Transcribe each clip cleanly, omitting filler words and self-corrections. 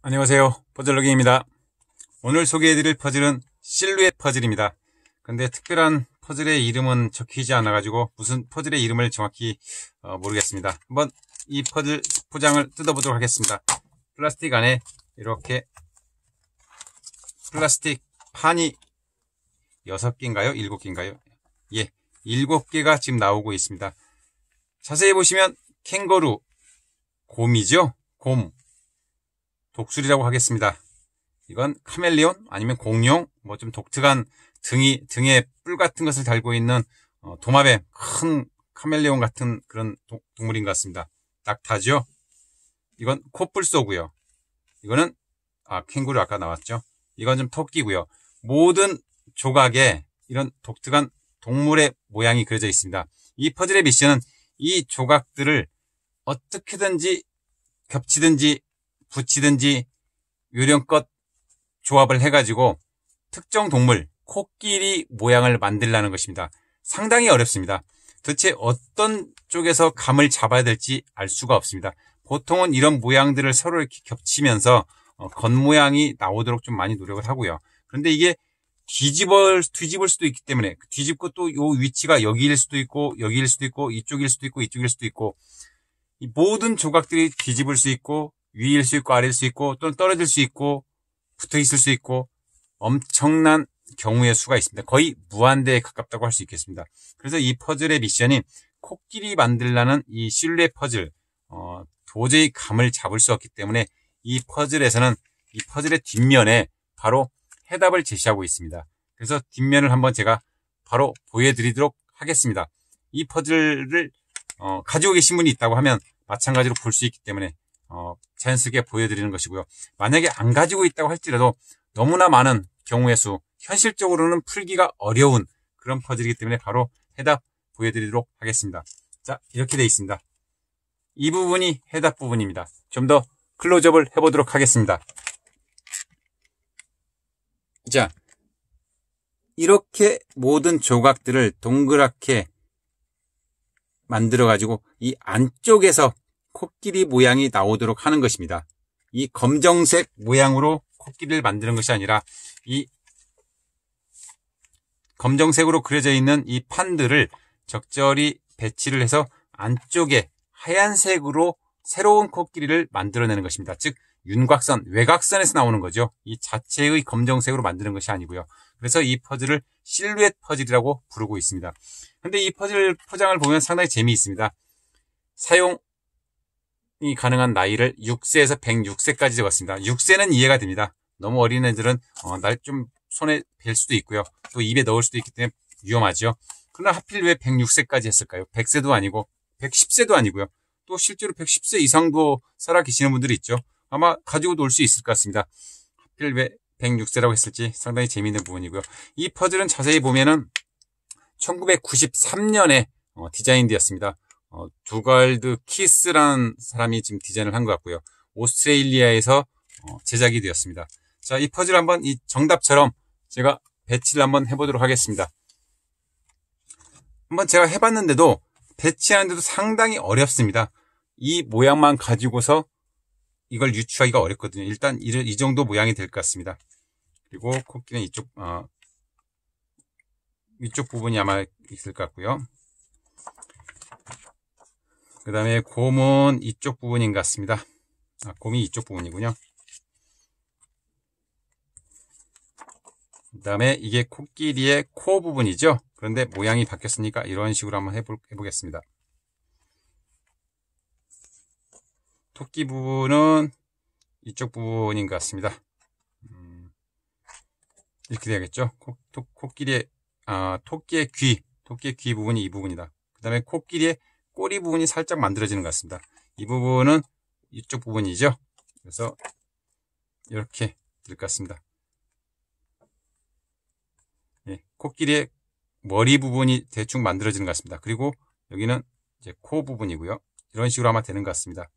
안녕하세요. 퍼즐로깅입니다. 오늘 소개해드릴 퍼즐은 실루엣 퍼즐입니다. 근데 특별한 퍼즐의 이름은 적히지 않아가지고 무슨 퍼즐의 이름을 정확히 모르겠습니다. 한번 이 퍼즐 포장을 뜯어보도록 하겠습니다. 플라스틱 안에 이렇게 플라스틱 판이 6개인가요? 7개인가요? 예, 7개가 지금 나오고 있습니다. 자세히 보시면 캥거루, 곰이죠? 곰. 독수리라고 하겠습니다. 이건 카멜레온 아니면 공룡, 뭐 좀 독특한 등에 뿔 같은 것을 달고 있는 도마뱀, 큰 카멜레온 같은 그런 동물인 것 같습니다. 낙타죠. 이건 코뿔소고요. 이거는 캥거루 아까 나왔죠. 이건 좀 토끼고요. 모든 조각에 이런 독특한 동물의 모양이 그려져 있습니다. 이 퍼즐의 미션은 이 조각들을 어떻게든지 겹치든지 붙이든지 요령껏 조합을 해가지고 특정 동물, 코끼리 모양을 만들라는 것입니다. 상당히 어렵습니다. 도대체 어떤 쪽에서 감을 잡아야 될지 알 수가 없습니다. 보통은 이런 모양들을 서로 이렇게 겹치면서 겉모양이 나오도록 좀 많이 노력을 하고요. 그런데 이게 뒤집을 수도 있기 때문에 뒤집고 또 요 위치가 여기일 수도 있고 여기일 수도 있고 이쪽일 수도 있고 이쪽일 수도 있고 이 모든 조각들이 뒤집을 수 있고 위일 수 있고 아래일 수 있고 또는 떨어질 수 있고 붙어 있을 수 있고 엄청난 경우의 수가 있습니다. 거의 무한대에 가깝다고 할 수 있겠습니다. 그래서 이 퍼즐의 미션이 코끼리 만들라는 이 실루엣 퍼즐 도저히 감을 잡을 수 없기 때문에 이 퍼즐에서는 이 퍼즐의 뒷면에 바로 해답을 제시하고 있습니다. 그래서 뒷면을 한번 제가 바로 보여드리도록 하겠습니다. 이 퍼즐을 가지고 계신 분이 있다고 하면 마찬가지로 볼 수 있기 때문에 자연스럽게 보여드리는 것이고요. 만약에 안 가지고 있다고 할지라도 너무나 많은 경우의 수, 현실적으로는 풀기가 어려운 그런 퍼즐이기 때문에 바로 해답 보여드리도록 하겠습니다. 자, 이렇게 되어 있습니다. 이 부분이 해답 부분입니다. 좀 더 클로즈업을 해보도록 하겠습니다. 자, 이렇게 모든 조각들을 동그랗게 만들어가지고 이 안쪽에서 코끼리 모양이 나오도록 하는 것입니다. 이 검정색 모양으로 코끼리를 만드는 것이 아니라 이 검정색으로 그려져 있는 이 판들을 적절히 배치를 해서 안쪽에 하얀색으로 새로운 코끼리를 만들어내는 것입니다. 즉 윤곽선, 외곽선에서 나오는 거죠. 이 자체의 검정색으로 만드는 것이 아니고요. 그래서 이 퍼즐을 실루엣 퍼즐이라고 부르고 있습니다. 근데 이 퍼즐 포장을 보면 상당히 재미있습니다. 사용이 가능한 나이를 6세에서 106세까지 적었습니다. 6세는 이해가 됩니다. 너무 어린 애들은 날 좀 손에 뵐 수도 있고요. 또 입에 넣을 수도 있기 때문에 위험하죠. 그러나 하필 왜 106세까지 했을까요? 100세도 아니고 110세도 아니고요. 또 실제로 110세 이상도 살아 계시는 분들이 있죠. 아마 가지고 놀 수 있을 것 같습니다. 하필 왜 106세라고 했을지 상당히 재미있는 부분이고요. 이 퍼즐은 자세히 보면은 1993년에 디자인되었습니다. 두갈드 키스라는 사람이 지금 디자인을 한 것 같고요. 오스트레일리아에서 제작이 되었습니다. 자, 이 퍼즐 한번 이 정답처럼 제가 배치를 한번 해보도록 하겠습니다. 한번 제가 해봤는데도 배치하는데도 상당히 어렵습니다. 이 모양만 가지고서 이걸 유추하기가 어렵거든요. 일단 이 정도 모양이 될 것 같습니다. 그리고 코끼리는 위쪽 부분이 아마 있을 것 같고요. 그 다음에 곰은 이쪽 부분인 것 같습니다. 곰이 이쪽 부분이군요. 그 다음에 이게 코끼리의 코 부분이죠. 그런데 모양이 바뀌었으니까 이런 식으로 한번 해보겠습니다. 토끼 부분은 이쪽 부분인 것 같습니다. 이렇게 돼야겠죠. 토끼의 귀 부분이 이 부분이다. 그 다음에 코끼리의 꼬리 부분이 살짝 만들어지는 것 같습니다. 이 부분은 이쪽 부분이죠. 그래서 이렇게 될 것 같습니다. 예, 코끼리의 머리 부분이 대충 만들어지는 것 같습니다. 그리고 여기는 이제 코 부분이고요. 이런 식으로 아마 되는 것 같습니다.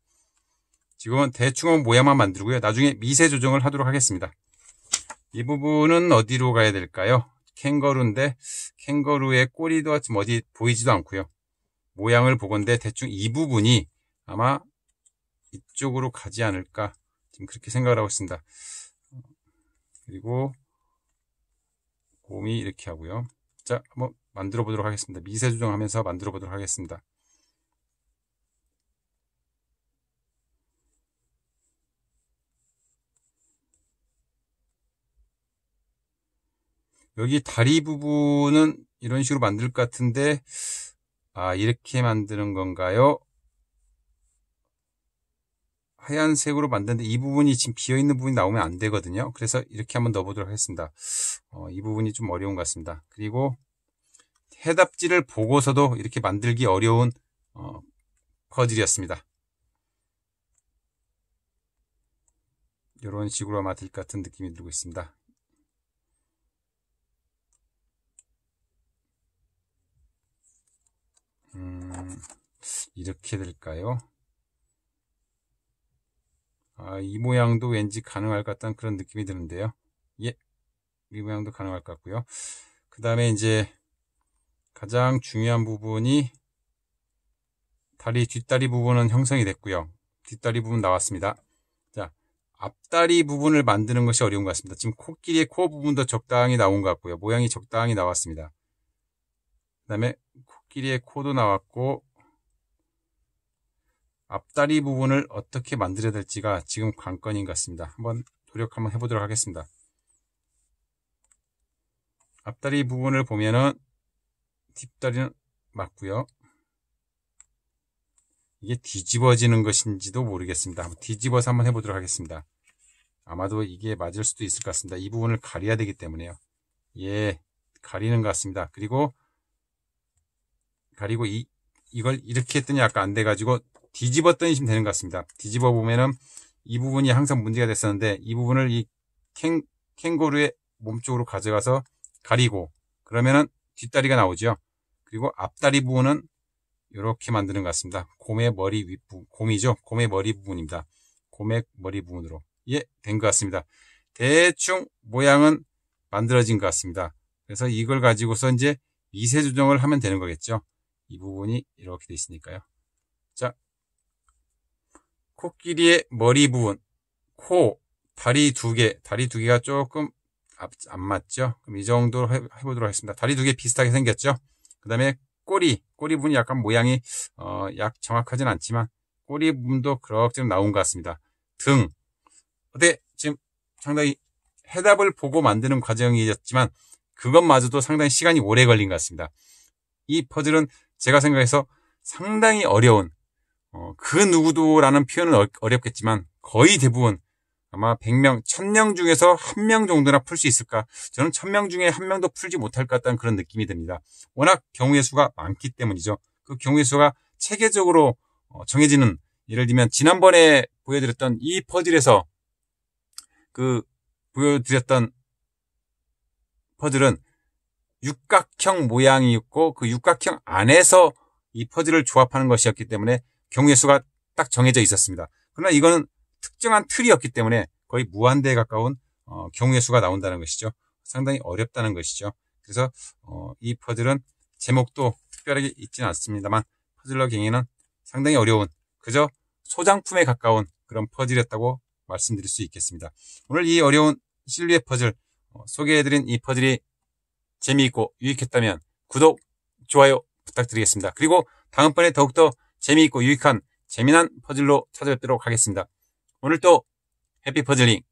지금은 대충 모양만 만들고요. 나중에 미세 조정을 하도록 하겠습니다. 이 부분은 어디로 가야 될까요? 캥거루인데 캥거루의 꼬리도 지금 어디 보이지도 않고요. 모양을 보건대 대충 이 부분이 아마 이쪽으로 가지 않을까. 지금 그렇게 생각을 하고 있습니다. 그리고 곰이 이렇게 하고요. 자, 한번 만들어 보도록 하겠습니다. 미세 조정하면서 만들어 보도록 하겠습니다. 여기 다리 부분은 이런 식으로 만들 것 같은데, 아, 이렇게 만드는 건가요? 하얀색으로 만드는데 이 부분이 지금 비어있는 부분이 나오면 안 되거든요. 그래서 이렇게 한번 넣어보도록 하겠습니다. 이 부분이 좀 어려운 것 같습니다. 그리고 해답지를 보고서도 이렇게 만들기 어려운 퍼즐이었습니다. 이런 식으로 아마 될 것 같은 느낌이 들고 있습니다. 이렇게 될까요? 이 모양도 왠지 가능할 것 같다는 그런 느낌이 드는데요. 예, 이 모양도 가능할 것 같고요. 그 다음에 이제 가장 중요한 부분이 뒷다리 부분은 형성이 됐고요. 뒷다리 부분 나왔습니다. 자, 앞다리 부분을 만드는 것이 어려운 것 같습니다. 지금 코끼리의 코 부분도 적당히 나온 것 같고요. 모양이 적당히 나왔습니다. 그 다음에 코끼리의 코도 나왔고, 앞다리 부분을 어떻게 만들어야 될지가 지금 관건인 것 같습니다. 한번 한번 해보도록 하겠습니다. 앞다리 부분을 보면은 뒷다리는 맞고요. 이게 뒤집어지는 것인지도 모르겠습니다. 뒤집어서 한번 해보도록 하겠습니다. 아마도 이게 맞을 수도 있을 것 같습니다. 이 부분을 가려야 되기 때문에요. 예, 가리는 것 같습니다. 그리고 이걸 이렇게 했더니 아까 안 돼가지고 뒤집었더니 지금 되는 것 같습니다. 뒤집어 보면은 이 부분이 항상 문제가 됐었는데 이 부분을 이 캥거루의 몸쪽으로 가져가서 가리고 그러면은 뒷다리가 나오죠. 그리고 앞다리 부분은 이렇게 만드는 것 같습니다. 곰의 머리 윗부분, 곰이죠. 곰의 머리 부분입니다. 곰의 머리 부분으로. 예, 된 것 같습니다. 대충 모양은 만들어진 것 같습니다. 그래서 이걸 가지고서 이제 미세 조정을 하면 되는 거겠죠. 이 부분이 이렇게 돼 있으니까요. 자, 코끼리의 머리 부분, 코, 다리 두 개가 조금 안 맞죠? 그럼 이 정도로 해보도록 하겠습니다. 다리 두 개 비슷하게 생겼죠? 그 다음에 꼬리 부분이 약간 모양이 정확하진 않지만 꼬리 부분도 그럭저럭 나온 것 같습니다. 등, 지금 상당히 해답을 보고 만드는 과정이었지만 그것마저도 상당히 시간이 오래 걸린 것 같습니다. 이 퍼즐은 제가 생각해서 상당히 어려운 그 누구도라는 표현은 어렵겠지만 거의 대부분 아마 100명, 1000명 중에서 1명 정도나 풀 수 있을까? 저는 1000명 중에 1명도 풀지 못할 것 같다는 그런 느낌이 듭니다. 워낙 경우의 수가 많기 때문이죠. 그 경우의 수가 체계적으로 정해지는, 예를 들면 지난번에 보여드렸던 이 퍼즐에서 보여드렸던 퍼즐은 육각형 모양이 있고 그 육각형 안에서 이 퍼즐을 조합하는 것이었기 때문에 경우의 수가 딱 정해져 있었습니다. 그러나 이거는 특정한 틀이었기 때문에 거의 무한대에 가까운 경우의 수가 나온다는 것이죠. 상당히 어렵다는 것이죠. 그래서 이 퍼즐은 제목도 특별하게 있지는 않습니다만 퍼즐러 경에는 상당히 어려운, 그저 소장품에 가까운 그런 퍼즐이었다고 말씀드릴 수 있겠습니다. 오늘 이 어려운 실루엣 퍼즐 소개해드린 이 퍼즐이 재미있고 유익했다면 구독, 좋아요 부탁드리겠습니다. 그리고 다음번에 더욱더 재미있고 유익한 재미난 퍼즐로 찾아뵙도록 하겠습니다. 오늘도 해피 퍼즐링!